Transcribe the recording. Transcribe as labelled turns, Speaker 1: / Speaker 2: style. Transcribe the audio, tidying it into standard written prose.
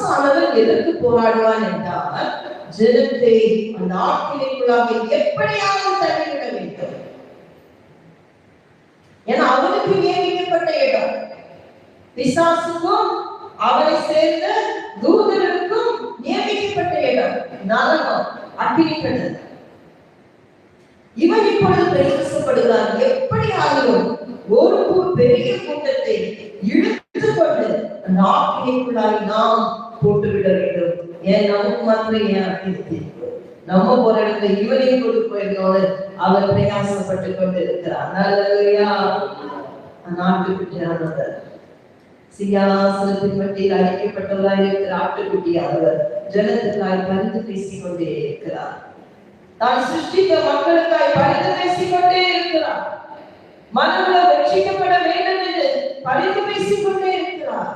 Speaker 1: பிசாசானவன் எதற்கு போராடுவான் என்றால் ஜனத்தை அந்த ஆக்கினைக்குள்ளாக எப்படியாவது தள்ளிவிட வேண்டும். ஏன்னா அவனுக்கு நியமிக்கப்பட்ட இடம், பிசாசுக்கும் அவனை சேர்ந்த தூதருக்கும் நியமிக்கப்பட்ட இடம் நரகம், அக்கினிக்கடல். இவன் இப்பொழுது பிரயாசப்படுகிறான், எப்படியாலும் ஒரு பெரிய கூட்டத்தை இழுத்து கொண்டு அந்த ஆக்கினைக்குள்ளாய் நாம் போட்டுவிட வேண்டும். ஏன் நமக்கு மாத்திரம் ஏன் அக்கினி? நம்ம போற இடத்துல இவனையும் கொண்டு போயிருந்தோன்னு அவர் பிரயாசப்பட்டு கொண்டு இருக்கிறார். நல்லையா நாட்டுக்குட்டியானவர், சிங்காசனத்தின் மத்தியில் அழைக்கப்பட்டவராய் இருக்கிற ஆட்டுக்குட்டியானவர் ஜனத்துக்காய் பரிந்து பேசிக் கொண்டே இருக்கிறார். தான் சிருஷ்டித்த மக்களுக்காய் பரிந்து பேசிக் கொண்டே இருக்கிறார். மனமுள்ள ரட்சிக்கப்பட வேண்டும் என்று பரிந்து பேசிக் கொண்டே இருக்கிறார்.